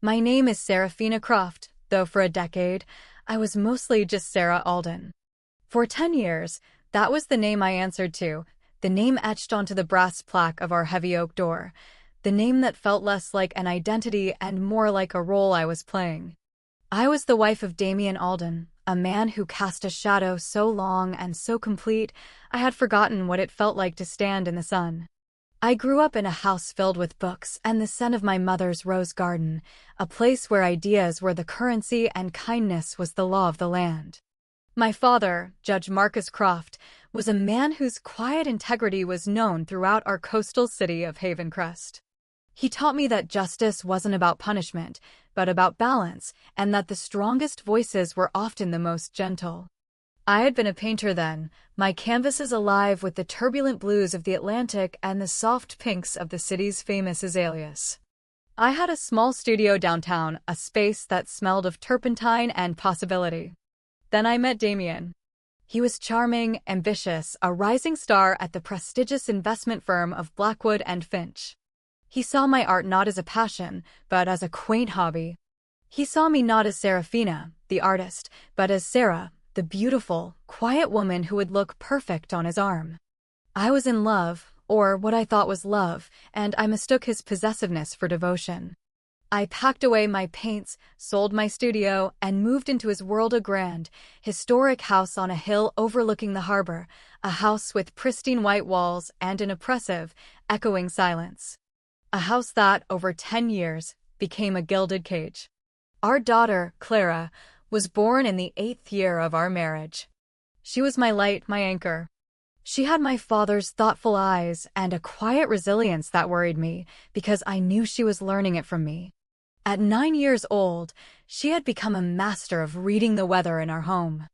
My name is Seraphina Croft, though for a decade, I was mostly just Sarah Alden. For 10 years, that was the name I answered to, the name etched onto the brass plaque of our heavy oak door, the name that felt less like an identity and more like a role I was playing. I was the wife of Damien Alden, a man who cast a shadow so long and so complete, I had forgotten what it felt like to stand in the sun. I grew up in a house filled with books and the scent of my mother's rose garden, a place where ideas were the currency and kindness was the law of the land. My father, Judge Marcus Croft, was a man whose quiet integrity was known throughout our coastal city of Havencrest. He taught me that justice wasn't about punishment, but about balance, and that the strongest voices were often the most gentle. I had been a painter then, my canvases alive with the turbulent blues of the Atlantic and the soft pinks of the city's famous azaleas. I had a small studio downtown, a space that smelled of turpentine and possibility. Then I met Damien. He was charming, ambitious, a rising star at the prestigious investment firm of Blackwood and Finch. He saw my art not as a passion, but as a quaint hobby. He saw me not as Seraphina, the artist, but as Sarah, the beautiful, quiet woman who would look perfect on his arm. I was in love, or what I thought was love, and I mistook his possessiveness for devotion. I packed away my paints, sold my studio, and moved into his world, a grand, historic house on a hill overlooking the harbor, a house with pristine white walls and an oppressive, echoing silence. A house that, over 10 years, became a gilded cage. Our daughter, Clara, was born in the 8th year of our marriage. She was my light, my anchor. She had my father's thoughtful eyes and a quiet resilience that worried me because I knew she was learning it from me. At 9 years old, she had become a master of reading the weather in our home.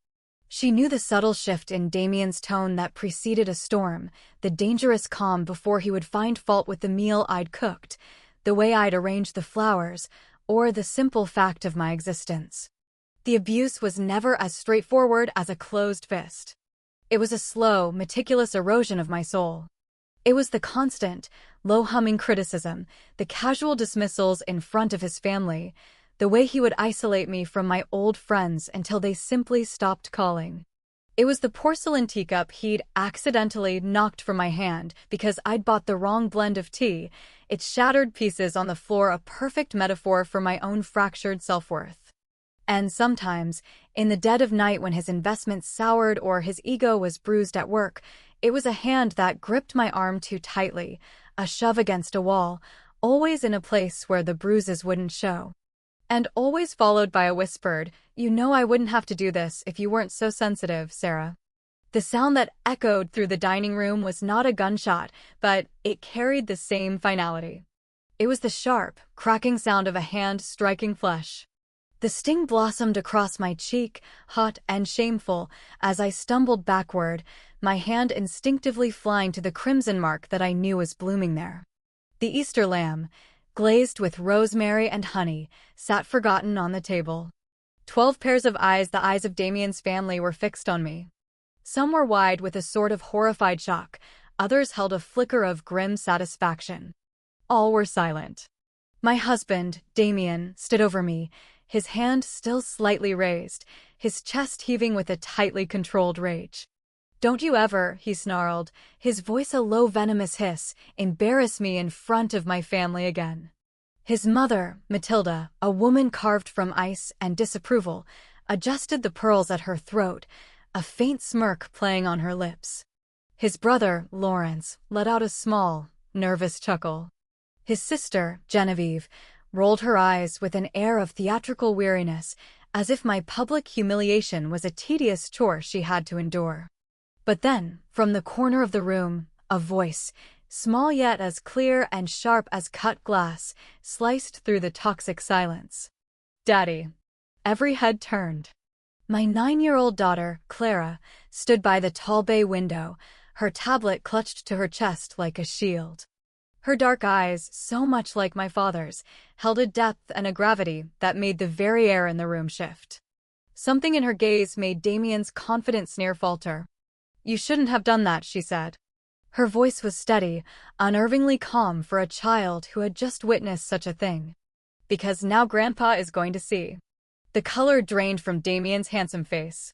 She knew the subtle shift in Damien's tone that preceded a storm, the dangerous calm before he would find fault with the meal I'd cooked, the way I'd arranged the flowers, or the simple fact of my existence. The abuse was never as straightforward as a closed fist. It was a slow, meticulous erosion of my soul. It was the constant, low-humming criticism, the casual dismissals in front of his family, the way he would isolate me from my old friends until they simply stopped calling. It was the porcelain teacup he'd accidentally knocked from my hand because I'd bought the wrong blend of tea, its shattered pieces on the floor, a perfect metaphor for my own fractured self-worth. And sometimes, in the dead of night when his investments soured or his ego was bruised at work, it was a hand that gripped my arm too tightly, a shove against a wall, always in a place where the bruises wouldn't show. And always followed by a whispered, "You know I wouldn't have to do this if you weren't so sensitive, Sarah." The sound that echoed through the dining room was not a gunshot, but it carried the same finality. It was the sharp, cracking sound of a hand striking flesh. The sting blossomed across my cheek, hot and shameful, as I stumbled backward, my hand instinctively flying to the crimson mark that I knew was blooming there. The Easter lamb, glazed with rosemary and honey, sat forgotten on the table. 12 pairs of eyes, the eyes of Damien's family, were fixed on me. Some were wide with a sort of horrified shock, others held a flicker of grim satisfaction. All were silent. My husband, Damien, stood over me, his hand still slightly raised, his chest heaving with a tightly controlled rage. "Don't you ever," he snarled, his voice a low venomous hiss, "embarrass me in front of my family again." His mother, Matilda, a woman carved from ice and disapproval, adjusted the pearls at her throat, a faint smirk playing on her lips. His brother, Lawrence, let out a small, nervous chuckle. His sister, Genevieve, rolled her eyes with an air of theatrical weariness, as if my public humiliation was a tedious chore she had to endure. But then, from the corner of the room, a voice, small yet as clear and sharp as cut glass, sliced through the toxic silence. "Daddy." Every head turned. My 9-year-old daughter, Clara, stood by the tall bay window, her tablet clutched to her chest like a shield. Her dark eyes, so much like my father's, held a depth and a gravity that made the very air in the room shift. Something in her gaze made Damien's confident sneer falter. "You shouldn't have done that," she said. Her voice was steady, unnervingly calm for a child who had just witnessed such a thing. because now Grandpa is going to see. The color drained from Damien's handsome face.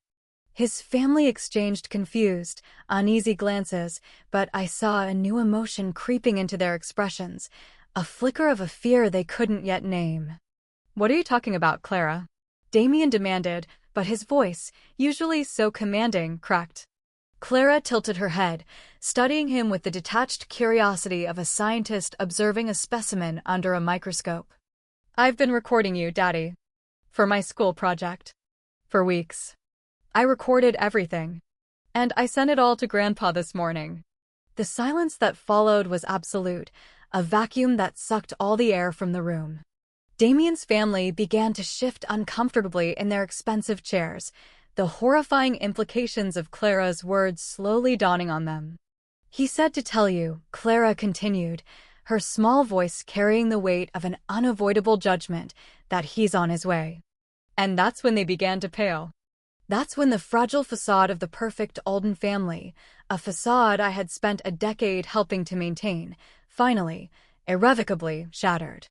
His family exchanged confused, uneasy glances, but I saw a new emotion creeping into their expressions, a flicker of a fear they couldn't yet name. "What are you talking about, Clara?" Damien demanded, but his voice, usually so commanding, cracked. Clara tilted her head, studying him with the detached curiosity of a scientist observing a specimen under a microscope. "I've been recording you, Daddy. For my school project. For weeks. I recorded everything. And I sent it all to Grandpa this morning." The silence that followed was absolute, a vacuum that sucked all the air from the room. Damien's family began to shift uncomfortably in their expensive chairs, the horrifying implications of Clara's words slowly dawning on them. "He said to tell you," Clara continued, her small voice carrying the weight of an unavoidable judgment, "that he's on his way." And that's when they began to pale. That's when the fragile facade of the perfect Alden family, a facade I had spent a decade helping to maintain, finally, irrevocably shattered.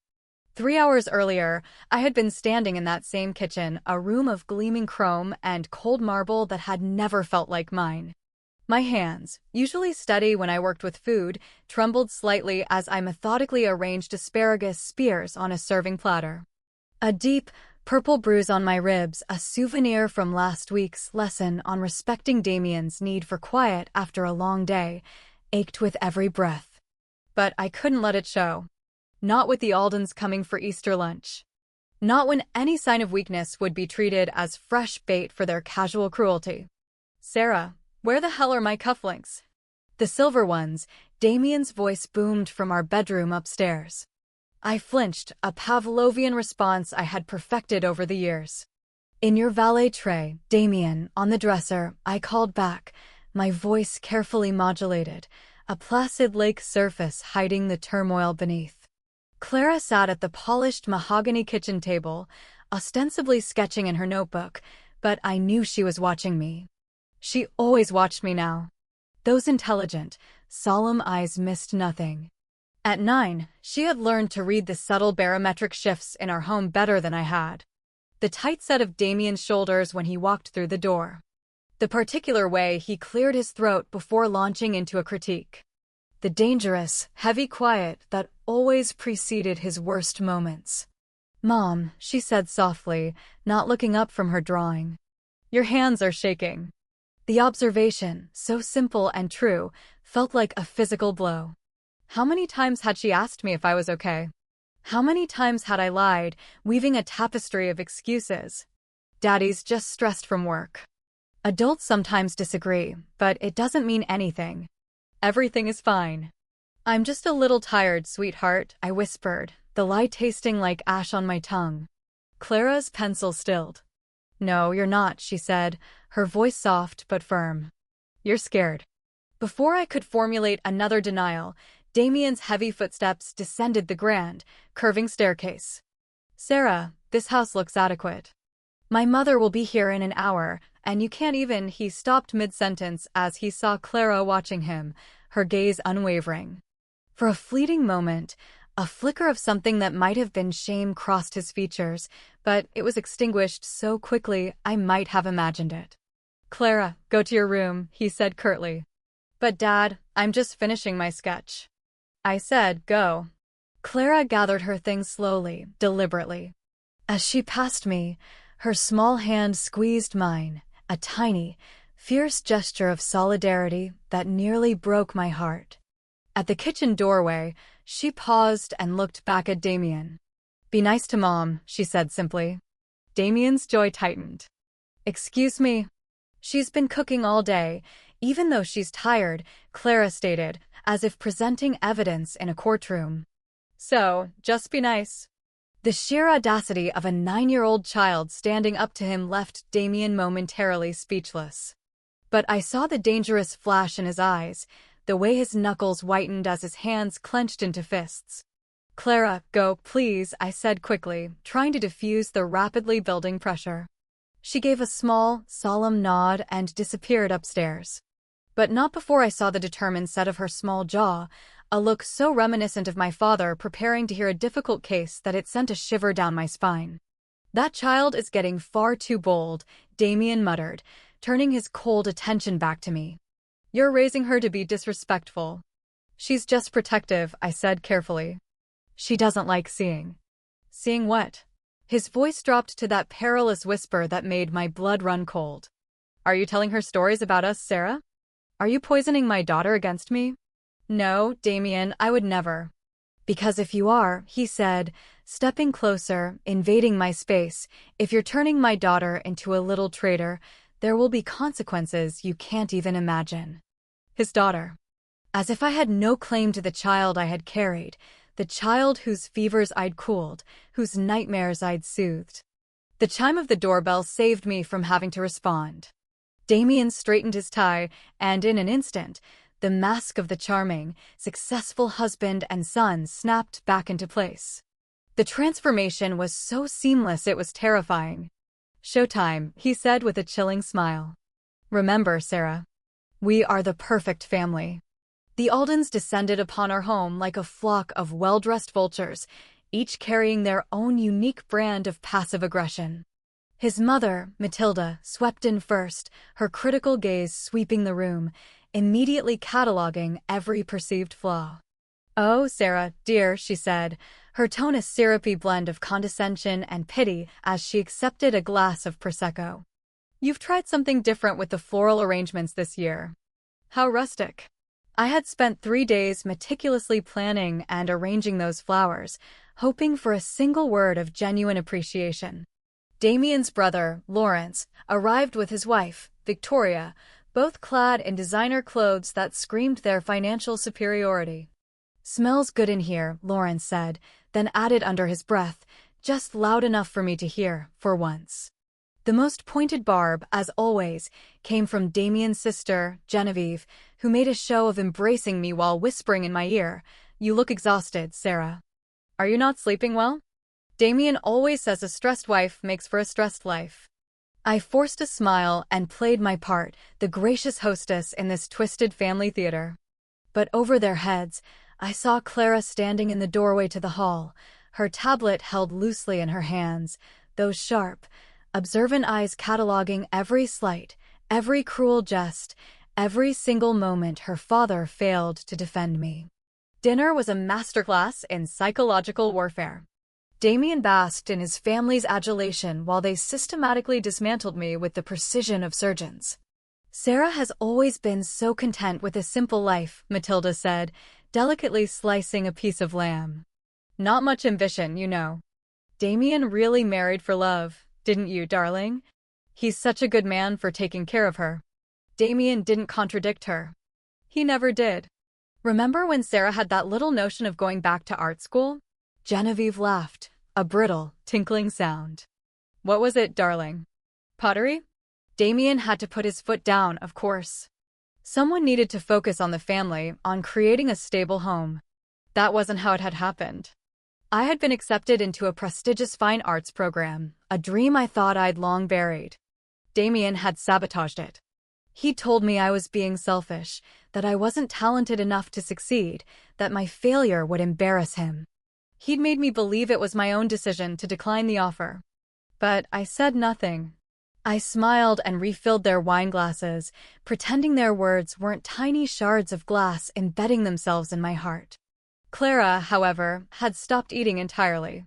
3 hours earlier, I had been standing in that same kitchen, a room of gleaming chrome and cold marble that had never felt like mine. My hands, usually steady when I worked with food, trembled slightly as I methodically arranged asparagus spears on a serving platter. A deep, purple bruise on my ribs, a souvenir from last week's lesson on respecting Damien's need for quiet after a long day, ached with every breath. But I couldn't let it show. Not with the Aldens coming for Easter lunch. Not when any sign of weakness would be treated as fresh bait for their casual cruelty. "Sarah, where the hell are my cufflinks?" "The silver ones," Damien's voice boomed from our bedroom upstairs. I flinched, a Pavlovian response I had perfected over the years. "In your valet tray, Damien, on the dresser," I called back, my voice carefully modulated, a placid lake surface hiding the turmoil beneath. Clara sat at the polished mahogany kitchen table, ostensibly sketching in her notebook, but I knew she was watching me. She always watched me now. Those intelligent, solemn eyes missed nothing. At 9, she had learned to read the subtle barometric shifts in our home better than I had. The tight set of Damien's shoulders when he walked through the door. The particular way he cleared his throat before launching into a critique. The dangerous, heavy quiet that always preceded his worst moments. "Mom," she said softly, not looking up from her drawing. "Your hands are shaking." The observation, so simple and true, felt like a physical blow. How many times had she asked me if I was okay? How many times had I lied, weaving a tapestry of excuses? "Daddy's just stressed from work." Adults sometimes disagree, but it doesn't mean anything. "Everything is fine." "I'm just a little tired, sweetheart," I whispered, the lie tasting like ash on my tongue. Clara's pencil stilled. "No, you're not," she said, her voice soft but firm. "You're scared." Before I could formulate another denial, Damien's heavy footsteps descended the grand, curving staircase. "Sarah, this house looks adequate. My mother will be here in an hour, and you can't even—" He stopped mid-sentence as he saw Clara watching him, her gaze unwavering. For a fleeting moment, a flicker of something that might have been shame crossed his features, but it was extinguished so quickly I might have imagined it. "Clara, go to your room," he said curtly. "But Dad, I'm just finishing my sketch." I said, "Go." Clara gathered her things slowly, deliberately. As she passed me, her small hand squeezed mine, a tiny, fierce gesture of solidarity that nearly broke my heart. At the kitchen doorway, she paused and looked back at Damien. "Be nice to Mom," she said simply. Damien's jaw tightened. "Excuse me?" "She's been cooking all day, even though she's tired," Clara stated, as if presenting evidence in a courtroom. "So, just be nice." The sheer audacity of a 9-year-old child standing up to him left Damien momentarily speechless. But I saw the dangerous flash in his eyes, the way his knuckles whitened as his hands clenched into fists. "Clara, go, please," I said quickly, trying to diffuse the rapidly building pressure. She gave a small, solemn nod and disappeared upstairs. But not before I saw the determined set of her small jaw, a look so reminiscent of my father preparing to hear a difficult case that it sent a shiver down my spine. "That child is getting far too bold," Damien muttered, turning his cold attention back to me. "You're raising her to be disrespectful." "She's just protective," I said carefully. "She doesn't like seeing." "Seeing what?" His voice dropped to that perilous whisper that made my blood run cold. "Are you telling her stories about us, Sarah? Are you poisoning my daughter against me?" "No, Damien, I would never." "Because if you are," he said, stepping closer, invading my space, "if you're turning my daughter into a little traitor, there will be consequences you can't even imagine." His daughter. As if I had no claim to the child I had carried, the child whose fevers I'd cooled, whose nightmares I'd soothed. The chime of the doorbell saved me from having to respond. Damien straightened his tie, and in an instant, the mask of the charming, successful husband and son snapped back into place. The transformation was so seamless it was terrifying. "Showtime," he said with a chilling smile. "Remember, Sarah, we are the perfect family." The Aldens descended upon our home like a flock of well-dressed vultures, each carrying their own unique brand of passive aggression. His mother, Matilda, swept in first, her critical gaze sweeping the room, immediately cataloging every perceived flaw. "Oh, Sarah, dear," she said, her tone a syrupy blend of condescension and pity as she accepted a glass of Prosecco. "You've tried something different with the floral arrangements this year." "How rustic." I had spent 3 days meticulously planning and arranging those flowers, hoping for a single word of genuine appreciation. Damien's brother, Lawrence, arrived with his wife, Victoria, both clad in designer clothes that screamed their financial superiority. "Smells good in here," Lawrence said, then added under his breath, just loud enough for me to hear, for once. The most pointed barb, as always, came from Damien's sister, Genevieve, who made a show of embracing me while whispering in my ear, "You look exhausted, Sarah. Are you not sleeping well?" Damien always says a stressed wife makes for a stressed life. I forced a smile and played my part, the gracious hostess in this twisted family theater. But over their heads, I saw Clara standing in the doorway to the hall, her tablet held loosely in her hands, those sharp, observant eyes cataloging every slight, every cruel jest, every single moment her father failed to defend me. Dinner was a masterclass in psychological warfare. Damien basked in his family's adulation while they systematically dismantled me with the precision of surgeons. "Sarah has always been so content with a simple life," Matilda said, delicately slicing a piece of lamb. "Not much ambition, you know." "Damien really married for love, didn't you, darling? He's such a good man for taking care of her." Damien didn't contradict her. He never did. "Remember when Sarah had that little notion of going back to art school?" Genevieve laughed, a brittle, tinkling sound. "What was it, darling? Pottery?" Damien had to put his foot down, of course. Someone needed to focus on the family, on creating a stable home. That wasn't how it had happened. I had been accepted into a prestigious fine arts program, a dream I thought I'd long buried. Damien had sabotaged it. He told me I was being selfish, that I wasn't talented enough to succeed, that my failure would embarrass him. He'd made me believe it was my own decision to decline the offer. But I said nothing. I smiled and refilled their wine glasses, pretending their words weren't tiny shards of glass embedding themselves in my heart. Clara, however, had stopped eating entirely.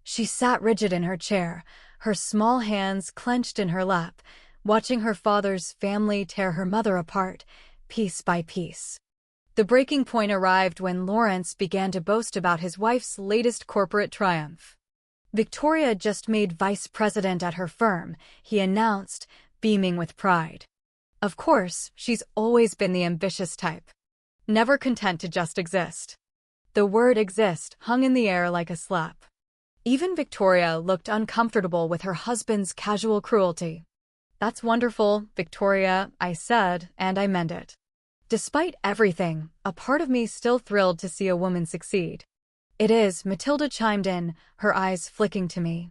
She sat rigid in her chair, her small hands clenched in her lap, watching her father's family tear her mother apart, piece by piece. The breaking point arrived when Lawrence began to boast about his wife's latest corporate triumph. "Victoria just made vice president at her firm," he announced, beaming with pride. Of course, she's always been the ambitious type. Never content to just exist. The word exist hung in the air like a slap. Even Victoria looked uncomfortable with her husband's casual cruelty. "That's wonderful, Victoria," I said, and I meant it. Despite everything, a part of me still thrilled to see a woman succeed. "It is," Matilda chimed in, her eyes flicking to me.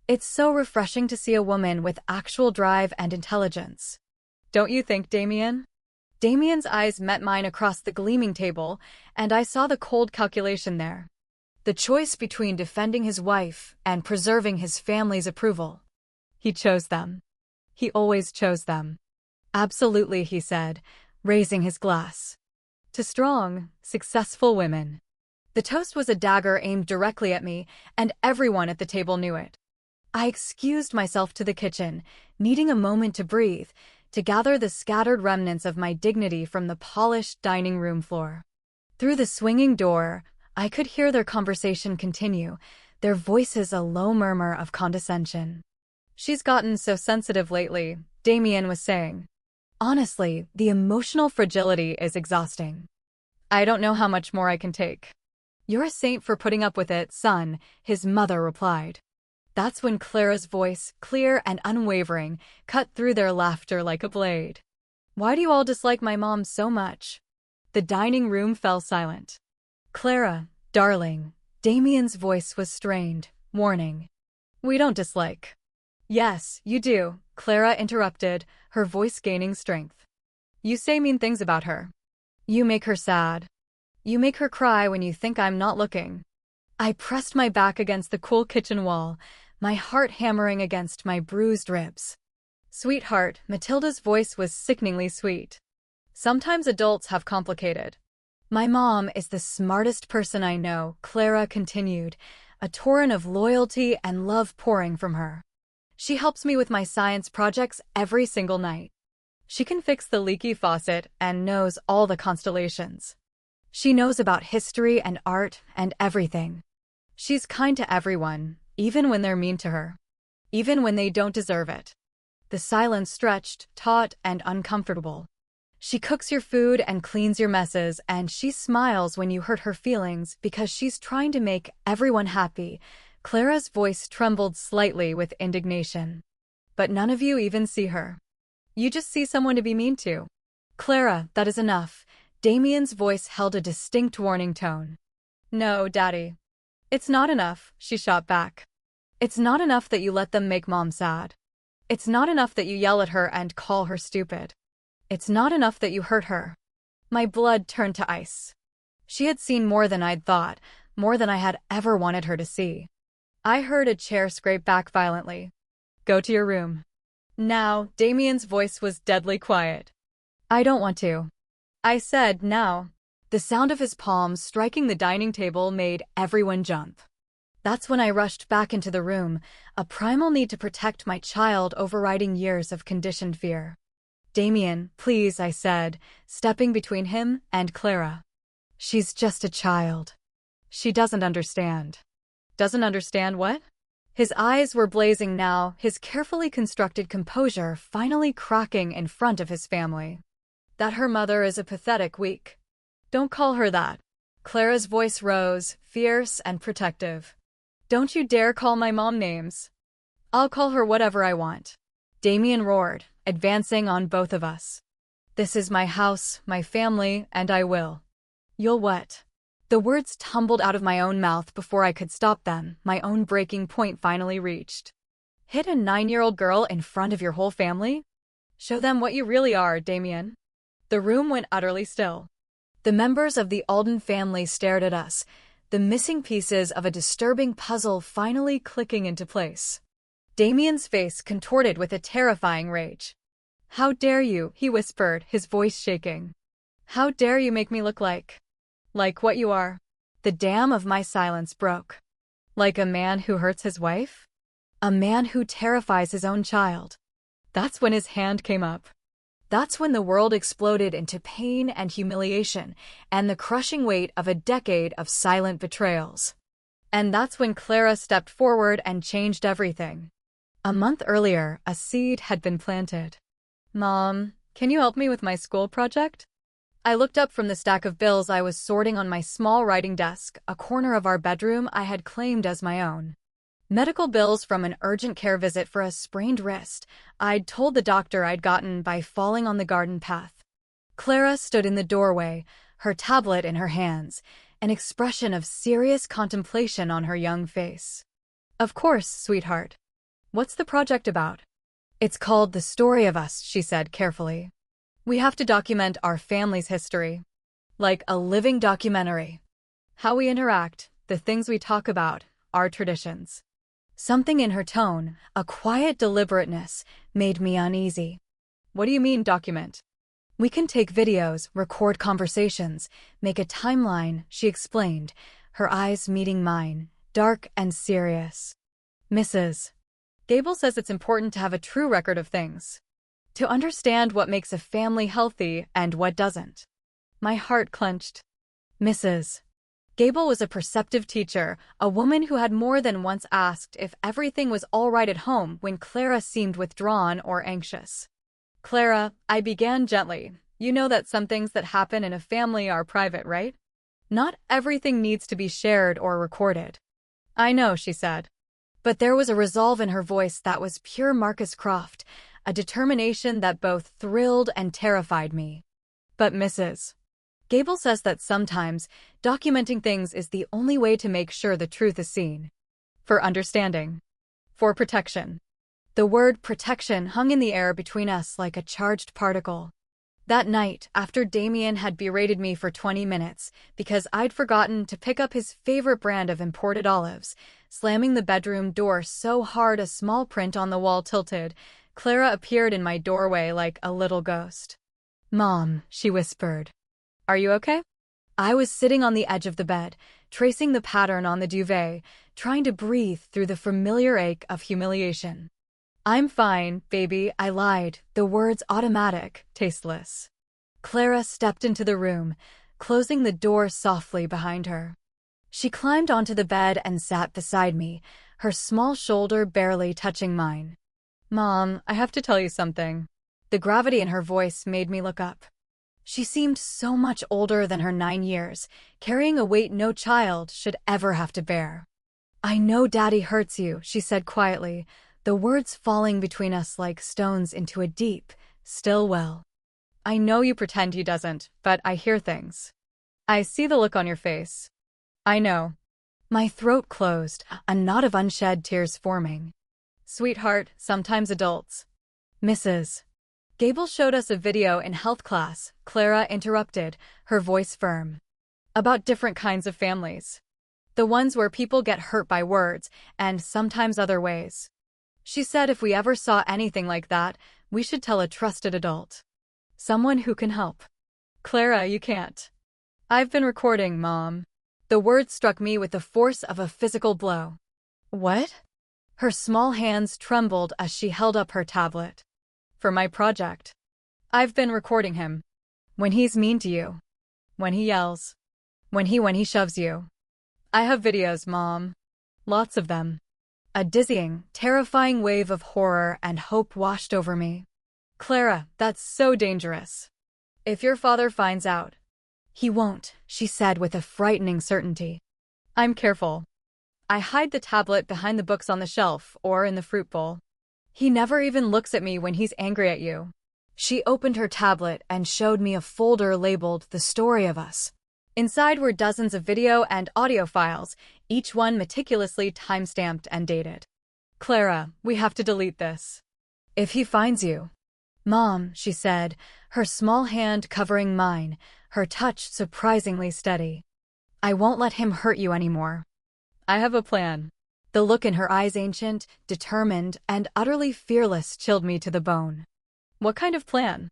"It's so refreshing to see a woman with actual drive and intelligence. Don't you think, Damien?" Damien's eyes met mine across the gleaming table, and I saw the cold calculation there. The choice between defending his wife and preserving his family's approval. He chose them. He always chose them. Absolutely, he said, raising his glass. To strong, successful women. The toast was a dagger aimed directly at me, and everyone at the table knew it. I excused myself to the kitchen, needing a moment to breathe, to gather the scattered remnants of my dignity from the polished dining room floor. Through the swinging door, I could hear their conversation continue, their voices a low murmur of condescension. She's gotten so sensitive lately, Damien was saying. Honestly, the emotional fragility is exhausting. I don't know how much more I can take. You're a saint for putting up with it, son, his mother replied. That's when Clara's voice, clear and unwavering, cut through their laughter like a blade. Why do you all dislike my mom so much? The dining room fell silent. Clara, darling, Damien's voice was strained, warning. We don't dislike. Yes, you do, Clara interrupted, her voice gaining strength. You say mean things about her. You make her sad. You make her cry when you think I'm not looking. I pressed my back against the cool kitchen wall, my heart hammering against my bruised ribs. Sweetheart, Matilda's voice was sickeningly sweet. Sometimes adults have complicated. My mom is the smartest person I know, Clara continued, a torrent of loyalty and love pouring from her. She helps me with my science projects every single night. She can fix the leaky faucet and knows all the constellations. She knows about history and art and everything. She's kind to everyone, even when they're mean to her. Even when they don't deserve it. The silence stretched, taut, and uncomfortable. She cooks your food and cleans your messes, and she smiles when you hurt her feelings because she's trying to make everyone happy. Clara's voice trembled slightly with indignation. But none of you even see her. You just see someone to be mean to. Clara, that is enough. Damien's voice held a distinct warning tone. No, Daddy. It's not enough, she shot back. It's not enough that you let them make Mom sad. It's not enough that you yell at her and call her stupid. It's not enough that you hurt her. My blood turned to ice. She had seen more than I'd thought, more than I had ever wanted her to see. I heard a chair scrape back violently. Go to your room. Now, Damien's voice was deadly quiet. I don't want to. I said now. The sound of his palms striking the dining table made everyone jump. That's when I rushed back into the room, a primal need to protect my child overriding years of conditioned fear. Damien, please, I said, stepping between him and Clara. She's just a child. She doesn't understand. Doesn't understand what? His eyes were blazing now, his carefully constructed composure finally cracking in front of his family. That her mother is a pathetic weak. Don't call her that. Clara's voice rose, fierce and protective. Don't you dare call my mom names. I'll call her whatever I want. Damien roared, advancing on both of us. This is my house, my family, and I will. You'll what? The words tumbled out of my own mouth before I could stop them, my own breaking point finally reached. Hit a 9-year-old girl in front of your whole family? Show them what you really are, Damien. The room went utterly still. The members of the Alden family stared at us, the missing pieces of a disturbing puzzle finally clicking into place. Damien's face contorted with a terrifying rage. How dare you, he whispered, his voice shaking. How dare you make me look like what you are? The dam of my silence broke. Like a man who hurts his wife? A man who terrifies his own child. That's when his hand came up. That's when the world exploded into pain and humiliation and the crushing weight of a decade of silent betrayals. And that's when Clara stepped forward and changed everything. A month earlier, a seed had been planted. Mom, can you help me with my school project? I looked up from the stack of bills I was sorting on my small writing desk, a corner of our bedroom I had claimed as my own. Medical bills from an urgent care visit for a sprained wrist I'd told the doctor I'd gotten by falling on the garden path. Clara stood in the doorway, her tablet in her hands, an expression of serious contemplation on her young face. Of course, sweetheart. What's the project about? It's called The Story of Us, she said carefully. We have to document our family's history, like a living documentary. How we interact, the things we talk about, our traditions. Something in her tone, a quiet deliberateness, made me uneasy. What do you mean, document? We can take videos, record conversations, make a timeline, she explained, her eyes meeting mine, dark and serious. Mrs. Gable says it's important to have a true record of things, to understand what makes a family healthy and what doesn't. My heart clenched. Mrs. Gable was a perceptive teacher, a woman who had more than once asked if everything was all right at home when Clara seemed withdrawn or anxious. Clara, I began gently. You know that some things that happen in a family are private, right? Not everything needs to be shared or recorded. I know, she said. But there was a resolve in her voice that was pure Marcus Croft, a determination that both thrilled and terrified me. But Mrs. Gable says that sometimes documenting things is the only way to make sure the truth is seen. For understanding. For protection. The word protection hung in the air between us like a charged particle. That night, after Damien had berated me for 20 minutes because I'd forgotten to pick up his favorite brand of imported olives, slamming the bedroom door so hard a small print on the wall tilted, Clara appeared in my doorway like a little ghost. Mom, she whispered. Are you okay? I was sitting on the edge of the bed, tracing the pattern on the duvet, trying to breathe through the familiar ache of humiliation. I'm fine, baby, I lied, the words automatic, tasteless. Clara stepped into the room, closing the door softly behind her. She climbed onto the bed and sat beside me, her small shoulder barely touching mine. Mom, I have to tell you something. The gravity in her voice made me look up. She seemed so much older than her 9 years, carrying a weight no child should ever have to bear. I know Daddy hurts you, she said quietly, the words falling between us like stones into a deep, still well. I know you pretend he doesn't, but I hear things. I see the look on your face. I know. My throat closed, a knot of unshed tears forming. Sweetheart, sometimes adults. Mrs. Gable showed us a video in health class, Clara interrupted, her voice firm. About different kinds of families. The ones where people get hurt by words, and sometimes other ways. She said if we ever saw anything like that, we should tell a trusted adult. Someone who can help. Clara, you can't. I've been recording, Mom. The word struck me with the force of a physical blow. What? Her small hands trembled as she held up her tablet. For my project. I've been recording him. When he's mean to you. When he yells. When he shoves you. I have videos, Mom. Lots of them. A dizzying, terrifying wave of horror and hope washed over me. Clara, that's so dangerous. If your father finds out. He won't, she said with a frightening certainty. I'm careful. I hide the tablet behind the books on the shelf or in the fruit bowl. He never even looks at me when he's angry at you. She opened her tablet and showed me a folder labeled The Story of Us. Inside were dozens of video and audio files, each one meticulously time-stamped and dated. Clara, we have to delete this. If he finds you. Mom, she said, her small hand covering mine, her touch surprisingly steady. I won't let him hurt you anymore. I have a plan. The look in her eyes, ancient, determined, and utterly fearless, chilled me to the bone. What kind of plan?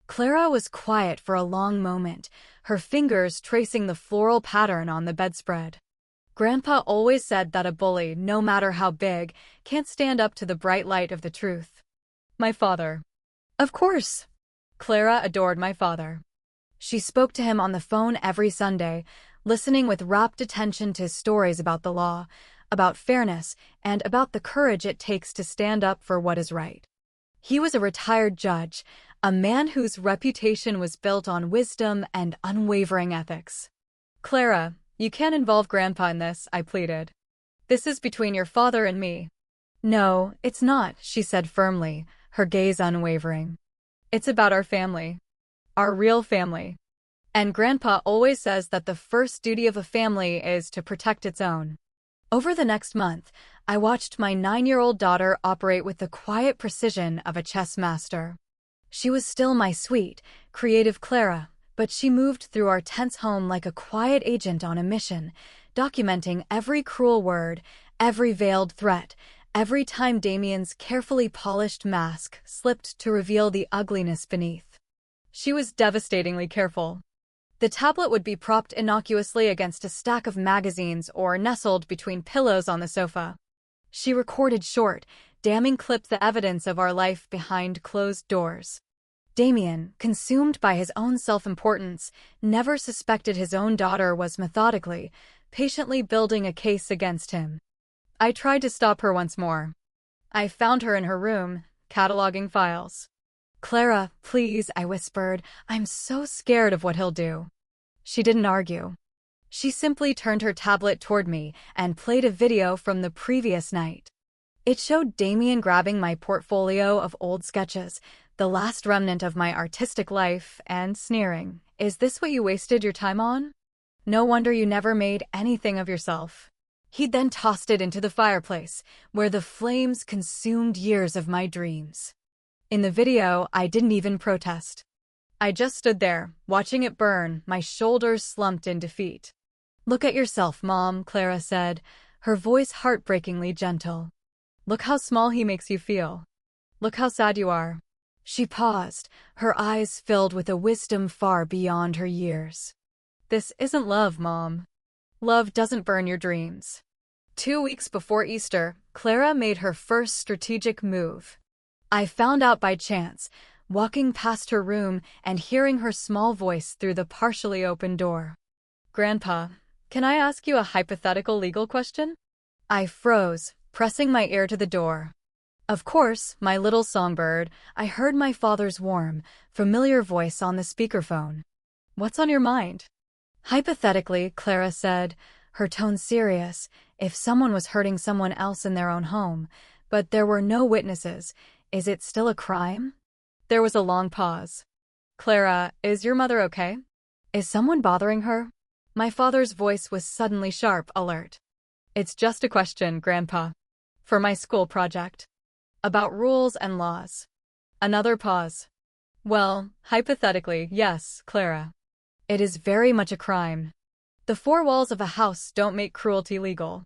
Clara was quiet for a long moment, her fingers tracing the floral pattern on the bedspread. Grandpa always said that a bully, no matter how big, can't stand up to the bright light of the truth. My father. Of course. Clara adored my father. She spoke to him on the phone every Sunday, listening with rapt attention to his stories about the law, about fairness, and about the courage it takes to stand up for what is right. He was a retired judge, a man whose reputation was built on wisdom and unwavering ethics. Clara, you can't involve Grandpa in this, I pleaded. This is between your father and me. No, it's not, she said firmly, her gaze unwavering. It's about our family. Our real family. And Grandpa always says that the first duty of a family is to protect its own. Over the next month, I watched my 9-year-old daughter operate with the quiet precision of a chess master. She was still my sweet, creative Clara, but she moved through our tense home like a quiet agent on a mission, documenting every cruel word, every veiled threat, every time Damien's carefully polished mask slipped to reveal the ugliness beneath. She was devastatingly careful. The tablet would be propped innocuously against a stack of magazines or nestled between pillows on the sofa. She recorded short, damning clips, the evidence of our life behind closed doors. Damien, consumed by his own self-importance, never suspected his own daughter was methodically, patiently building a case against him. I tried to stop her once more. I found her in her room, cataloging files. "Clara, please," I whispered. "I'm so scared of what he'll do." She didn't argue. She simply turned her tablet toward me and played a video from the previous night. It showed Damien grabbing my portfolio of old sketches, the last remnant of my artistic life, and sneering. "Is this what you wasted your time on? No wonder you never made anything of yourself." He'd then tossed it into the fireplace, where the flames consumed years of my dreams. In the video, I didn't even protest. I just stood there, watching it burn, my shoulders slumped in defeat. "Look at yourself, Mom," Clara said, her voice heartbreakingly gentle. "Look how small he makes you feel. Look how sad you are." She paused, her eyes filled with a wisdom far beyond her years. "This isn't love, Mom. Love doesn't burn your dreams." 2 weeks before Easter, Clara made her first strategic move. I found out by chance, walking past her room and hearing her small voice through the partially open door. "Grandpa, can I ask you a hypothetical legal question?" I froze, pressing my ear to the door. Of course, my little songbird, I heard my father's warm, familiar voice on the speakerphone. "What's on your mind?" "Hypothetically," Clara said, her tone serious, "if someone was hurting someone else in their own home, but there were no witnesses, is it still a crime?" There was a long pause. "Clara, is your mother okay? Is someone bothering her?" My father's voice was suddenly sharp, alert. "It's just a question, Grandpa. For my school project. About rules and laws." Another pause. "Well, hypothetically, yes, Clara. It is very much a crime. The four walls of a house don't make cruelty legal.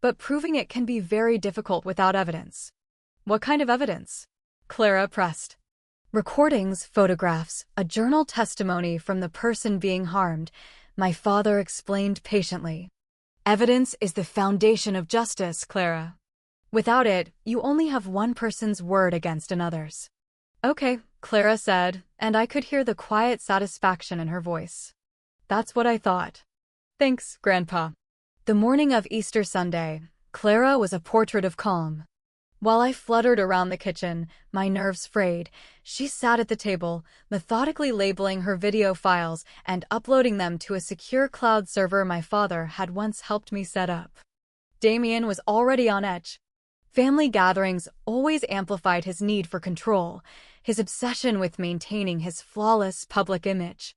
But proving it can be very difficult without evidence." "What kind of evidence?" Clara pressed. "Recordings, photographs, a journal testimony from the person being harmed," my father explained patiently. "Evidence is the foundation of justice, Clara. Without it, you only have one person's word against another's." "Okay," Clara said, and I could hear the quiet satisfaction in her voice. "That's what I thought. Thanks, Grandpa." The morning of Easter Sunday, Clara was a portrait of calm. While I fluttered around the kitchen, my nerves frayed, she sat at the table, methodically labeling her video files and uploading them to a secure cloud server my father had once helped me set up. Damien was already on edge. Family gatherings always amplified his need for control, his obsession with maintaining his flawless public image.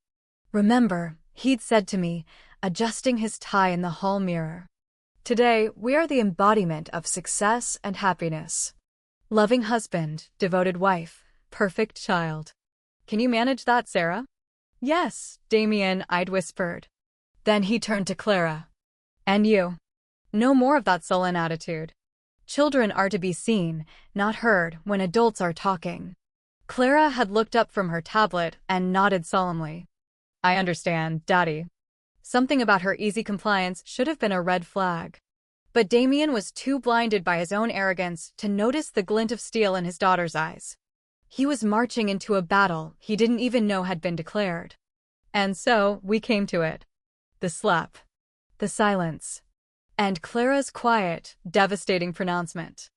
"Remember," he'd said to me, adjusting his tie in the hall mirror. "Today, we are the embodiment of success and happiness. Loving husband, devoted wife, perfect child. Can you manage that, Sarah?" "Yes, Damien," I'd whispered. Then he turned to Clara. "And you? No more of that sullen attitude. Children are to be seen, not heard, when adults are talking." Clara had looked up from her tablet and nodded solemnly. "I understand, Daddy." Something about her easy compliance should have been a red flag. But Damien was too blinded by his own arrogance to notice the glint of steel in his daughter's eyes. He was marching into a battle he didn't even know had been declared. And so, we came to it. The slap. The silence. And Clara's quiet, devastating pronouncement.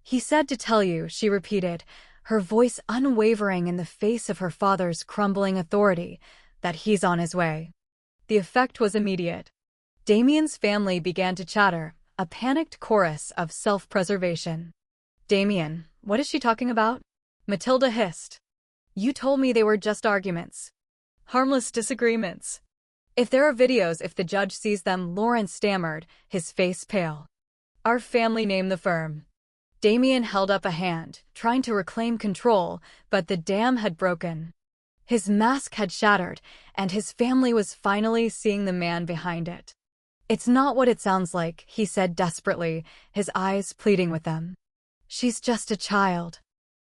"He said to tell you," she repeated, her voice unwavering in the face of her father's crumbling authority, "that he's on his way." The effect was immediate. Damien's family began to chatter, a panicked chorus of self-preservation. "Damien, what is she talking about?" Matilda hissed. "You told me they were just arguments. Harmless disagreements." "If there are videos, if the judge sees them," Lawrence stammered, his face pale. "Our family name the firm." Damien held up a hand, trying to reclaim control, but the dam had broken. His mask had shattered, and his family was finally seeing the man behind it. "It's not what it sounds like," he said desperately, his eyes pleading with them. "She's just a child.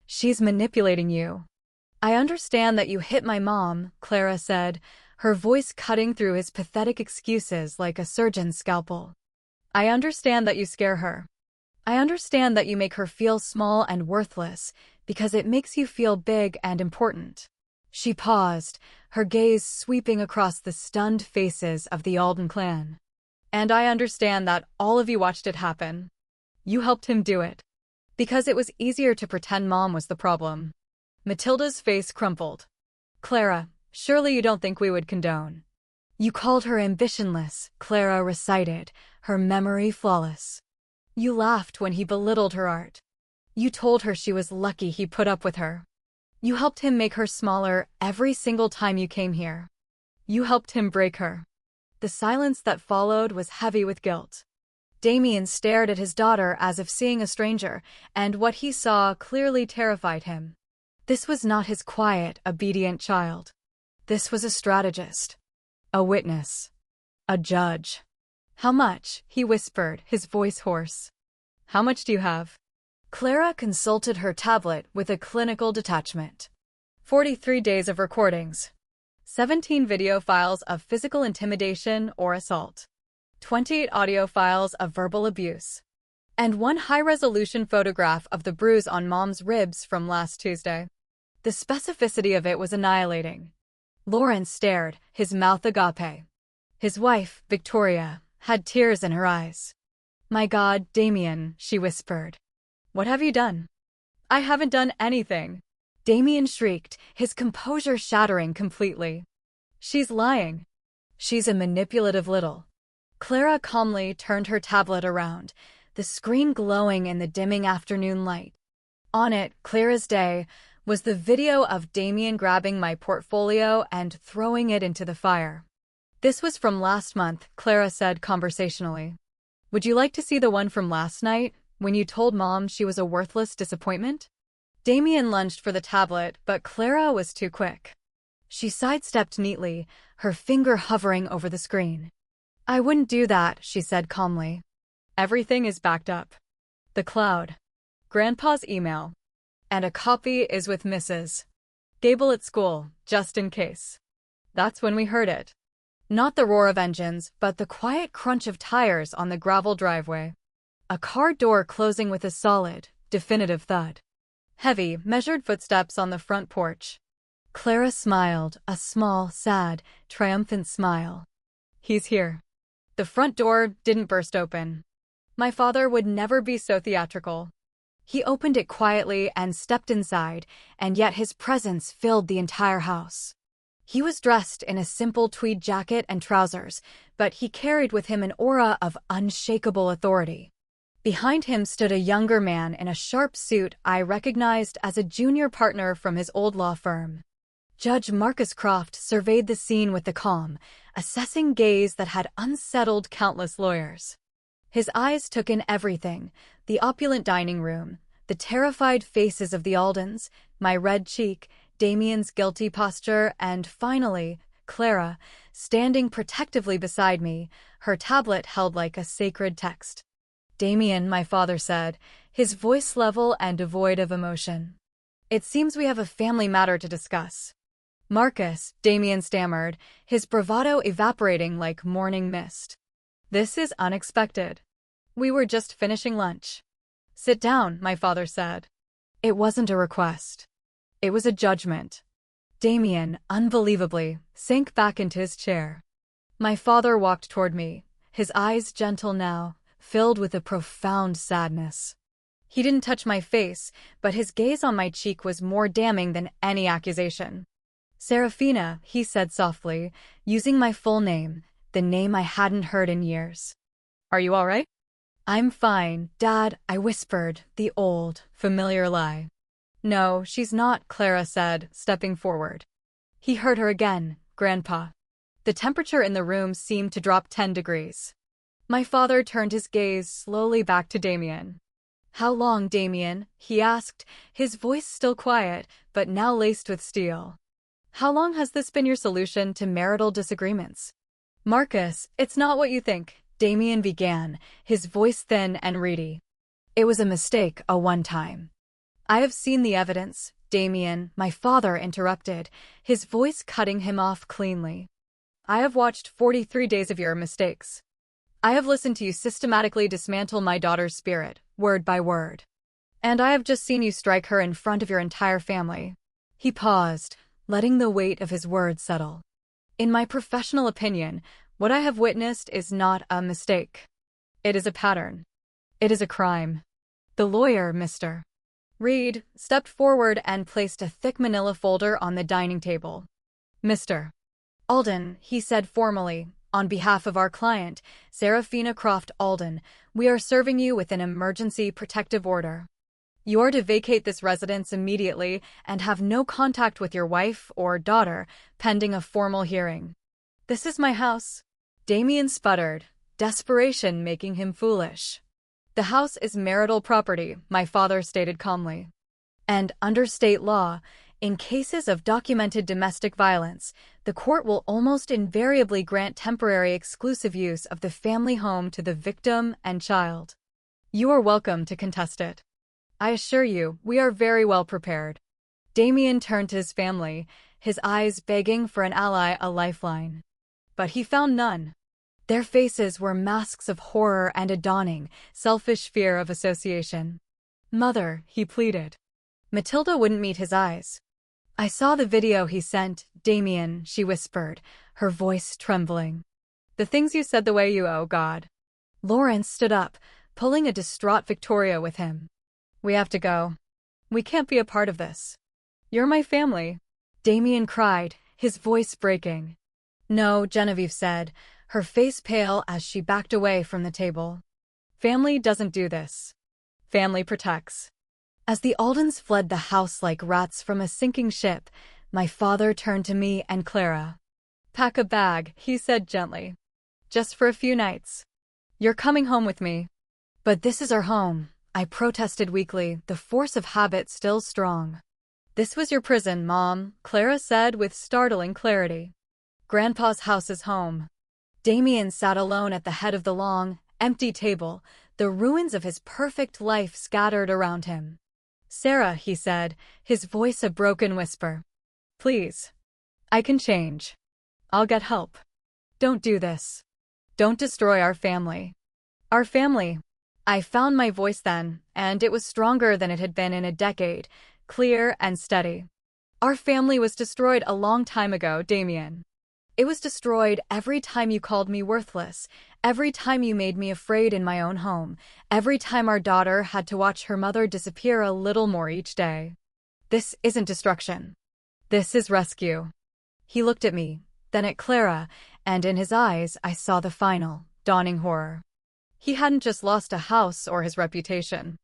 She's manipulating you." "I understand that you hit my mom," Clara said, her voice cutting through his pathetic excuses like a surgeon's scalpel. "I understand that you scare her. I understand that you make her feel small and worthless because it makes you feel big and important." She paused, her gaze sweeping across the stunned faces of the Alden clan. "And I understand that all of you watched it happen. You helped him do it. Because it was easier to pretend Mom was the problem." Matilda's face crumpled. "Clara, surely you don't think we would condone." "You called her ambitionless," Clara recited, her memory flawless. "You laughed when he belittled her art. You told her she was lucky he put up with her. You helped him make her smaller every single time you came here. You helped him break her." The silence that followed was heavy with guilt. Damien stared at his daughter as if seeing a stranger, and what he saw clearly terrified him. This was not his quiet, obedient child. This was a strategist. A witness. A judge. "How much?" he whispered, his voice hoarse. "How much do you have?" Clara consulted her tablet with a clinical detachment. 43 days of recordings. 17 video files of physical intimidation or assault. 28 audio files of verbal abuse. And one high-resolution photograph of the bruise on Mom's ribs from last Tuesday. The specificity of it was annihilating. Lawrence stared, his mouth agape. His wife, Victoria, had tears in her eyes. "My God, Damien," she whispered. "What have you done?" "I haven't done anything," Damien shrieked, his composure shattering completely. "She's lying. She's a manipulative little." Clara calmly turned her tablet around, the screen glowing in the dimming afternoon light. On it, clear as day, was the video of Damien grabbing my portfolio and throwing it into the fire. "This was from last month," Clara said conversationally. "Would you like to see the one from last night, when you told Mom she was a worthless disappointment?" Damien lunged for the tablet, but Clara was too quick. She sidestepped neatly, her finger hovering over the screen. "I wouldn't do that," she said calmly. "Everything is backed up. The cloud. Grandpa's email. And a copy is with Mrs. Gable at school, just in case." That's when we heard it. Not the roar of engines, but the quiet crunch of tires on the gravel driveway. A car door closing with a solid, definitive thud. Heavy, measured footsteps on the front porch. Clara smiled, a small, sad, triumphant smile. "He's here." The front door didn't burst open. My father would never be so theatrical. He opened it quietly and stepped inside, and yet his presence filled the entire house. He was dressed in a simple tweed jacket and trousers, but he carried with him an aura of unshakable authority. Behind him stood a younger man in a sharp suit I recognized as a junior partner from his old law firm. Judge Marcus Croft surveyed the scene with a calm, assessing gaze that had unsettled countless lawyers. His eyes took in everything: the opulent dining room, the terrified faces of the Aldens, my red cheek, Damien's guilty posture, and finally, Clara, standing protectively beside me, her tablet held like a sacred text. "Damien," my father said, his voice level and devoid of emotion. "It seems we have a family matter to discuss." "Marcus," Damien stammered, his bravado evaporating like morning mist. "This is unexpected. We were just finishing lunch." "Sit down," my father said. It wasn't a request. It was a judgment. Damien, unbelievably, sank back into his chair. My father walked toward me, his eyes gentle now, filled with a profound sadness. He didn't touch my face, but his gaze on my cheek was more damning than any accusation. "Serafina," he said softly, using my full name, the name I hadn't heard in years. "Are you all right?" "I'm fine, Dad," I whispered, the old, familiar lie. "No, she's not," Clara said, stepping forward. He heard her again, "Grandpa." The temperature in the room seemed to drop 10 degrees. My father turned his gaze slowly back to Damien. "How long, Damien?" he asked, his voice still quiet, but now laced with steel. How long has this been your solution to marital disagreements? Marcus, it's not what you think, Damien began, his voice thin and reedy. It was a mistake, a one-time. I have seen the evidence, Damien, my father interrupted, his voice cutting him off cleanly. I have watched 43 days of your mistakes. I have listened to you systematically dismantle my daughter's spirit, word by word. And I have just seen you strike her in front of your entire family. He paused, letting the weight of his words settle. In my professional opinion, what I have witnessed is not a mistake. It is a pattern. It is a crime. The lawyer, Mr. Reed, stepped forward and placed a thick manila folder on the dining table. Mr. Alden, he said formally, on behalf of our client, Serafina Croft Alden, we are serving you with an emergency protective order. You are to vacate this residence immediately and have no contact with your wife or daughter, pending a formal hearing. This is my house. Damien sputtered, desperation making him foolish. The house is marital property, my father stated calmly. And under state law, in cases of documented domestic violence, the court will almost invariably grant temporary exclusive use of the family home to the victim and child. You are welcome to contest it. I assure you, we are very well prepared. Damien turned to his family, his eyes begging for an ally, a lifeline. But he found none. Their faces were masks of horror and a dawning, selfish fear of association. Mother, he pleaded. Matilda wouldn't meet his eyes. I saw the video he sent, Damien, she whispered, her voice trembling. The things you said the way you owe God. Lawrence stood up, pulling a distraught Victoria with him. We have to go. We can't be a part of this. You're my family. Damien cried, his voice breaking. No, Genevieve said, her face pale as she backed away from the table. Family doesn't do this. Family protects. As the Aldens fled the house like rats from a sinking ship, my father turned to me and Clara. Pack a bag, he said gently. Just for a few nights. You're coming home with me. But this is our home, I protested weakly, the force of habit still strong. This was your prison, Mom, Clara said with startling clarity. Grandpa's house is home. Damien sat alone at the head of the long, empty table, the ruins of his perfect life scattered around him. Sarah, he said, his voice a broken whisper. Please. I can change. I'll get help. Don't do this. Don't destroy our family. Our family. I found my voice then, and it was stronger than it had been in a decade, clear and steady. Our family was destroyed a long time ago, Damien. It was destroyed every time you called me worthless, every time you made me afraid in my own home, every time our daughter had to watch her mother disappear a little more each day. This isn't destruction. This is rescue. He looked at me, then at Clara, and in his eyes I saw the final, dawning horror. He hadn't just lost a house or his reputation.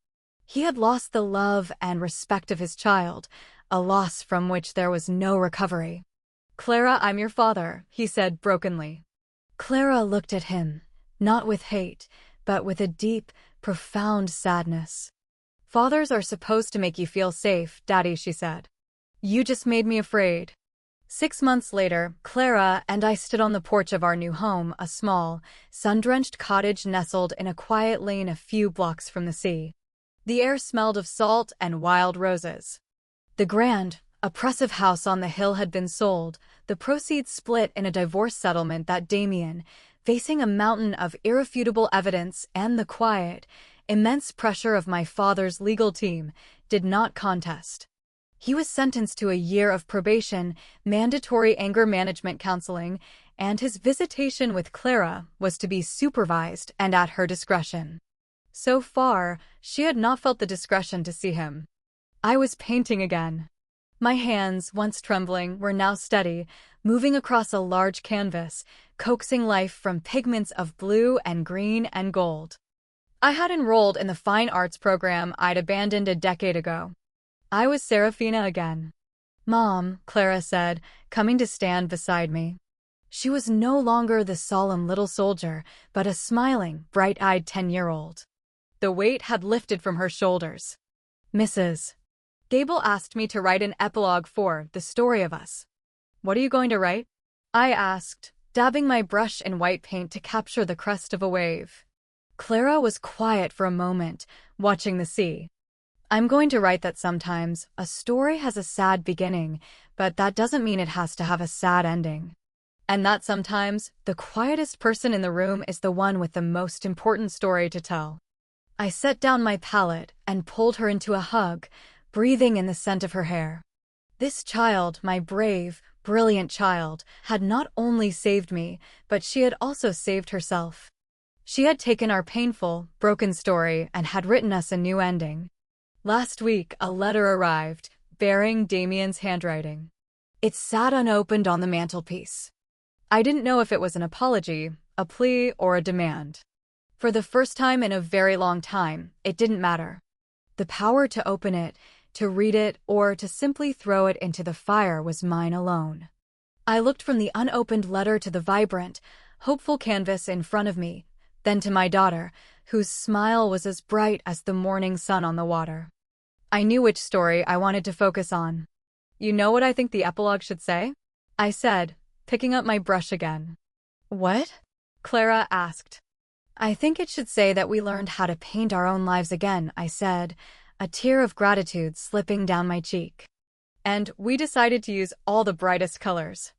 He had lost the love and respect of his child, a loss from which there was no recovery. Clara, I'm your father, he said brokenly. Clara looked at him, not with hate, but with a deep, profound sadness. Fathers are supposed to make you feel safe, Daddy, she said. You just made me afraid. 6 months later, Clara and I stood on the porch of our new home, a small, sun-drenched cottage nestled in a quiet lane a few blocks from the sea. The air smelled of salt and wild roses. The grand, oppressive house on the hill had been sold, the proceeds split in a divorce settlement that Damien, facing a mountain of irrefutable evidence and the quiet, immense pressure of my father's legal team, did not contest. He was sentenced to a year of probation, mandatory anger management counseling, and his visitation with Clara was to be supervised and at her discretion. So far, she had not felt the discretion to see him. I was painting again. My hands, once trembling, were now steady, moving across a large canvas, coaxing life from pigments of blue and green and gold. I had enrolled in the fine arts program I'd abandoned a decade ago. I was Serafina again. Mom, Clara said, coming to stand beside me. She was no longer the solemn little soldier, but a smiling, bright-eyed 10-year-old. The weight had lifted from her shoulders. Mrs. Gable asked me to write an epilogue for The Story of Us. What are you going to write? I asked, dabbing my brush in white paint to capture the crest of a wave. Clara was quiet for a moment, watching the sea. I'm going to write that sometimes a story has a sad beginning, but that doesn't mean it has to have a sad ending. And that sometimes the quietest person in the room is the one with the most important story to tell. I set down my palette and pulled her into a hug, breathing in the scent of her hair. This child, my brave, brilliant child, had not only saved me, but she had also saved herself. She had taken our painful, broken story and had written us a new ending. Last week, a letter arrived, bearing Damien's handwriting. It sat unopened on the mantelpiece. I didn't know if it was an apology, a plea, or a demand. For the first time in a very long time, it didn't matter. The power to open it, to read it, or to simply throw it into the fire was mine alone. I looked from the unopened letter to the vibrant, hopeful canvas in front of me, then to my daughter, whose smile was as bright as the morning sun on the water. I knew which story I wanted to focus on. You know what I think the epilogue should say? I said, picking up my brush again. What? Clara asked. I think it should say that we learned how to paint our own lives again, I said, a tear of gratitude slipping down my cheek. And we decided to use all the brightest colors.